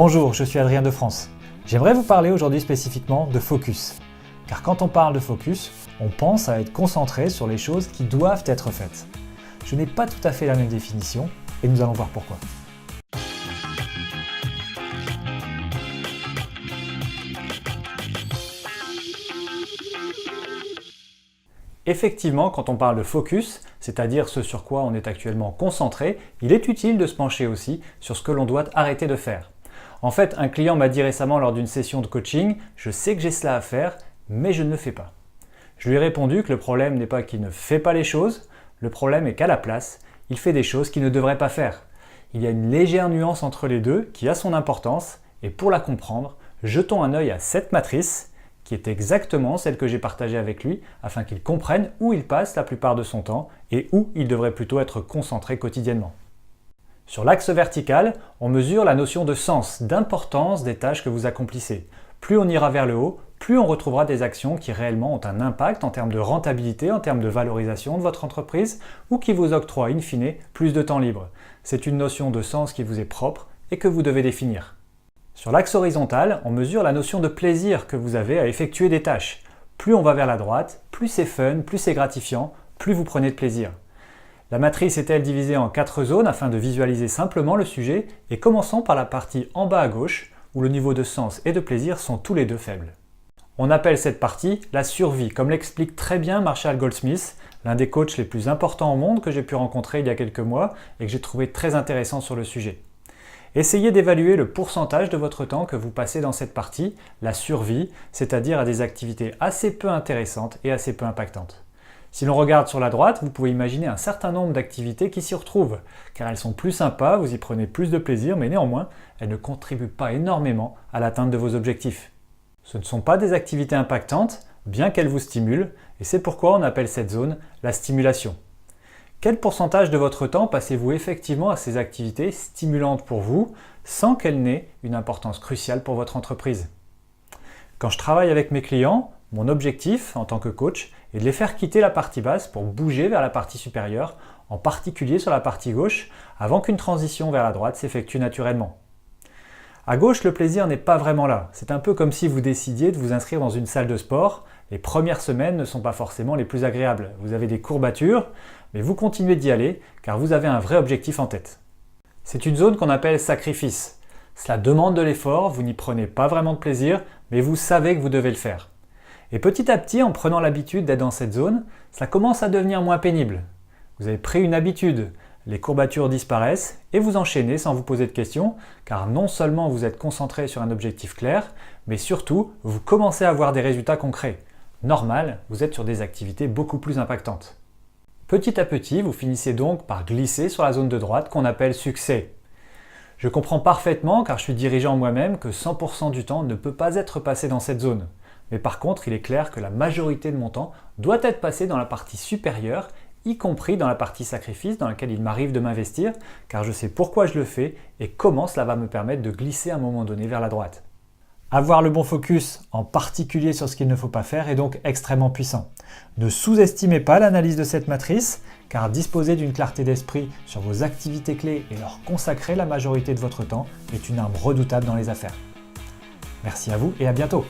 Bonjour, je suis Adrien de France. J'aimerais vous parler aujourd'hui spécifiquement de focus. Car quand on parle de focus, on pense à être concentré sur les choses qui doivent être faites. Je n'ai pas tout à fait la même définition et nous allons voir pourquoi. Effectivement, quand on parle de focus, c'est-à-dire ce sur quoi on est actuellement concentré, il est utile de se pencher aussi sur ce que l'on doit arrêter de faire. En fait, un client m'a dit récemment lors d'une session de coaching « Je sais que j'ai cela à faire, mais je ne le fais pas ». Je lui ai répondu que le problème n'est pas qu'il ne fait pas les choses, le problème est qu'à la place, il fait des choses qu'il ne devrait pas faire. Il y a une légère nuance entre les deux qui a son importance, et pour la comprendre, jetons un œil à cette matrice, qui est exactement celle que j'ai partagée avec lui, afin qu'il comprenne où il passe la plupart de son temps et où il devrait plutôt être concentré quotidiennement. Sur l'axe vertical, on mesure la notion de sens, d'importance des tâches que vous accomplissez. Plus on ira vers le haut, plus on retrouvera des actions qui réellement ont un impact en termes de rentabilité, en termes de valorisation de votre entreprise, ou qui vous octroient in fine plus de temps libre. C'est une notion de sens qui vous est propre et que vous devez définir. Sur l'axe horizontal, on mesure la notion de plaisir que vous avez à effectuer des tâches. Plus on va vers la droite, plus c'est fun, plus c'est gratifiant, plus vous prenez de plaisir. La matrice est-elle divisée en 4 zones afin de visualiser simplement le sujet, et commençons par la partie en bas à gauche, où le niveau de sens et de plaisir sont tous les deux faibles. On appelle cette partie la survie, comme l'explique très bien Marshall Goldsmith, l'un des coachs les plus importants au monde que j'ai pu rencontrer il y a quelques mois et que j'ai trouvé très intéressant sur le sujet. Essayez d'évaluer le pourcentage de votre temps que vous passez dans cette partie, la survie, c'est-à-dire à des activités assez peu intéressantes et assez peu impactantes. Si l'on regarde sur la droite, vous pouvez imaginer un certain nombre d'activités qui s'y retrouvent, car elles sont plus sympas, vous y prenez plus de plaisir, mais néanmoins, elles ne contribuent pas énormément à l'atteinte de vos objectifs. Ce ne sont pas des activités impactantes, bien qu'elles vous stimulent, et c'est pourquoi on appelle cette zone la stimulation. Quel pourcentage de votre temps passez-vous effectivement à ces activités stimulantes pour vous, sans qu'elles n'aient une importance cruciale pour votre entreprise? Quand je travaille avec mes clients, mon objectif en tant que coach est de les faire quitter la partie basse pour bouger vers la partie supérieure, en particulier sur la partie gauche, avant qu'une transition vers la droite s'effectue naturellement. À gauche, le plaisir n'est pas vraiment là. C'est un peu comme si vous décidiez de vous inscrire dans une salle de sport. Les premières semaines ne sont pas forcément les plus agréables. Vous avez des courbatures, mais vous continuez d'y aller car vous avez un vrai objectif en tête. C'est une zone qu'on appelle sacrifice. Cela demande de l'effort, vous n'y prenez pas vraiment de plaisir, mais vous savez que vous devez le faire. Et petit à petit, en prenant l'habitude d'être dans cette zone, cela commence à devenir moins pénible. Vous avez pris une habitude, les courbatures disparaissent et vous enchaînez sans vous poser de questions, car non seulement vous êtes concentré sur un objectif clair, mais surtout, vous commencez à avoir des résultats concrets. Normal, vous êtes sur des activités beaucoup plus impactantes. Petit à petit, vous finissez donc par glisser sur la zone de droite qu'on appelle succès. Je comprends parfaitement, car je suis dirigeant moi-même, que 100% du temps ne peut pas être passé dans cette zone. Mais par contre, il est clair que la majorité de mon temps doit être passé dans la partie supérieure, y compris dans la partie sacrifice dans laquelle il m'arrive de m'investir, car je sais pourquoi je le fais et comment cela va me permettre de glisser à un moment donné vers la droite. Avoir le bon focus, en particulier sur ce qu'il ne faut pas faire, est donc extrêmement puissant. Ne sous-estimez pas l'analyse de cette matrice, car disposer d'une clarté d'esprit sur vos activités clés et leur consacrer la majorité de votre temps est une arme redoutable dans les affaires. Merci à vous et à bientôt!